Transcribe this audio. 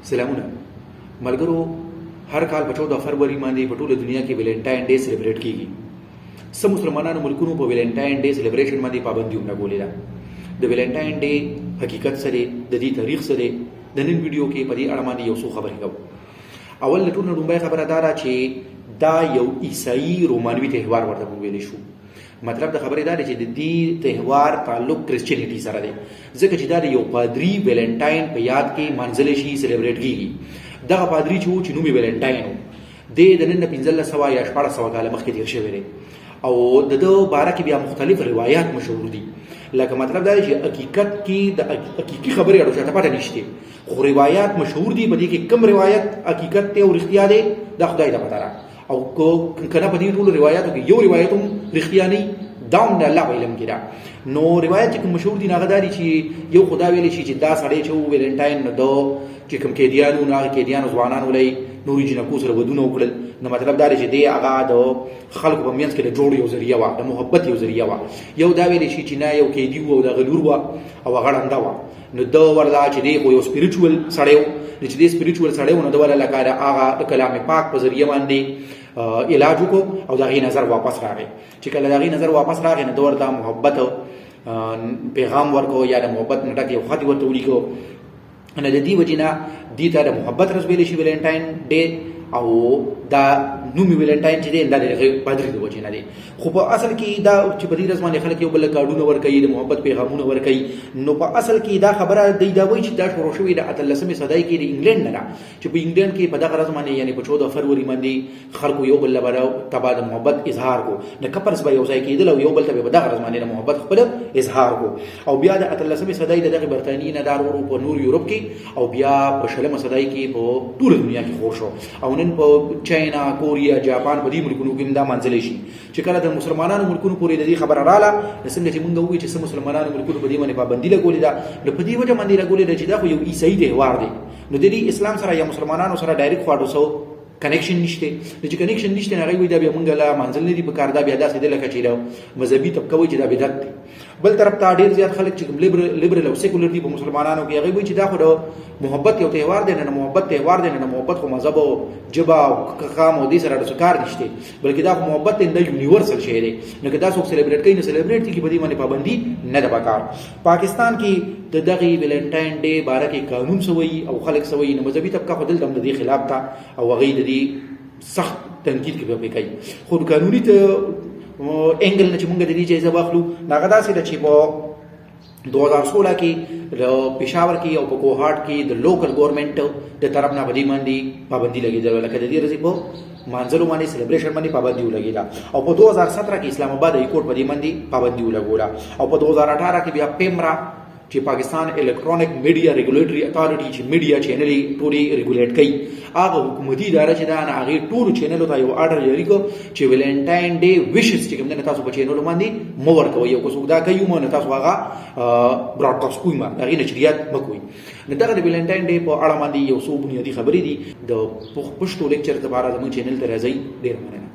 سلامونه ملګرو هر کال په 14 فروری باندې په ټوله دنیا کې ویلنټاین ډے سلیبریټ کیږي. سم مسلمانانو ملکونو په ویلنټاین ډے سلیبریشن باندې پابندي ولګولې ده. د ویلنټاین ډے حقیقت سره د دې تاریخ سره د نن ویډیو کې په دې اړه باندې یو څه خبرې کوم. اول ټول لومړی خبره دا چې دا یو عیسائی رومانوي تهوار ورته ویل شو. مطلب د خبرې دا دی چې د دې تهوار تعلق کرسچینټي سره دی، ځکه چې دا یو پادری ویلنټاین په یاد کې منځل شي سلیبریټ کیږي. دغه پادری چې نوم یې ویلنټاین و، د نن 1500 یا 1400 کال مخکې تیر شوی دی او د باره کې بیا مختلف روایت مشهور دي. لکه مطلب دا دی چې حقیقت کې د حقیقي خبرې اړه چاته پته نشته، خو روایت مشهور دي. په دې کې کوم روایت حقیقت ته او رښتیا دی دا خدای ته پته ده، او کنه په دې ټول روایتو کې یو روایت هم رښتیا نه دا هم د الله په علم کې ده. نو روایت چې کوم مشهور دي هغه دا دي چې یو خدا ویلی شي چې دا سړی چې ویلنټاین نو چې کوم کېدیانو نه کېدیانو ځوانان ولې نوري جنکو سره ودونه وکړل. نو مطلب دا دی چې دی هغه د خلکو په منځ کې د جوړ یو ذریعہ و، د محبت یو ذریعہ و. یو دا ویلی شي چې نه یو کېدی و او د غلور و او هغه ړنده و. نو دا وردا چې دی یو سپیریچوال سړی و، چې دی سپیریچوال سړی و نو دا ولا لکه هغه د کلام پاک په ذریعہ باندې علاج وکړو او دا غي نظر واپس راغی. چې کله دا غي نظر واپس راغی نو دا محبت پیغام ورکو یا د محبت نټک یو خط ورته ولیکو. نه د دې وجنه دې ته د محبت رس ویل شي ویلنټاین ډے، او دا نومي ویلنټاین چې دی دا د پادری د وجه نه دی. خو په اصل کې دا چې په دې رسمانه خلک یو بل کارډونه ورکوي، د محبت پیغامونه ورکوي. نو په اصل کې دا خبره دی دا وایي چې دا شروع شوې د 18مې صدۍ کې د انګلند نه، چې په انګلند کې په دغه رسمانه یعنی په 14 فروری باندې خلکو یو بل لپاره تبا د محبت اظهار کو، د کپرس به یو ځای کېدل او یو بل ته په دغه رسمانه د محبت خپل اظهار کو. او بیا د 18مې صدۍ دغه برتانیې نه دار ورو په نور یورپ کې، او بیا په 16مې صدۍ کې په ټول دنیا کې خور شو. او نن په چاینا، کوریا، جاپان په دې ملکونو کې دا منځل شي چې کله د مسلمانانو ملکونو پورې د دې خبره رااله، څنګه چې موږ وایو چې مسلمانانو ملکونو په دې باندې پابندي لګولې ده. نو په دې وجه باندې لګولې ده چې دا خو یو عیسائی تهوار دی. نو د دې اسلام سره یا مسلمانانو سره ډایرکټ خواړو سو کنیکشن نشته. چې کنیکشن نشته نه غوي دا بیا مونږ لا منځل نه دی په کار، دا بیا داسې د لکه چې مذهبي طبقه وایي چې دا بدعت دی. بل طرف ته ډیر زیات خلک چې لیبرل او سیکولر دي په مسلمانانو کې هغه وایي چې دا خو د محبت یو تهوار دی، نه محبت تهوار دی، نه محبت خو مذهب او جبا او قام او دې سره د کار نشته، بلکې دا خو محبت د یونیورسل شی دی. نو که دا څوک سلیبریټ کوي نه سلیبریټ کی په دې باندې پابندي نه ده پکار. پاکستان کې د دغه ویلنټاین ډے باره کې قانون سوی او خلک سوی، نه مذهبي طبقه خو دلته د دې خلاف تا او هغه د دې سخت تنقید کوي. خو قانوني ته انګل نه چې موږ د دې اجازه واخلو هغه داسې ده چې په 2016 کې د پېښور کې او په کوهاټ کې د لوکل ګورنمنت د طرف نه بدی باندې پابندي لګیدل، لکه د دې رضی په مانځلو باندې سلیبریشن باندې پابندي ولګیدا. او په 2017 کې اسلام آباد های کورټ باندې پابندي ولګولا. او په 2018 کې بیا پیمرا چې پاکستان الکترونیک میډیا ریګولیټری اتھارټي چې میډیا چینل ټولي ریګولیټ کوي، هغه حکومتي اداره چې دا نه هغه ټول چینل ته یو آرډر جاری کو چې ویلنټاین ډے ویشز چې کوم نه تاسو په چینل باندې مو ورکوي، یو څوک دا کوي مو نه تاسو هغه براډکاسټ کوئ، ما هغه نشریات مکوئ. نو دا د ویلنټاین ډے په اړه باندې یو څو بنیادی خبرې دي. د پښتو لیکچر لپاره زموږ چینل ته راځي. ډیر مننه.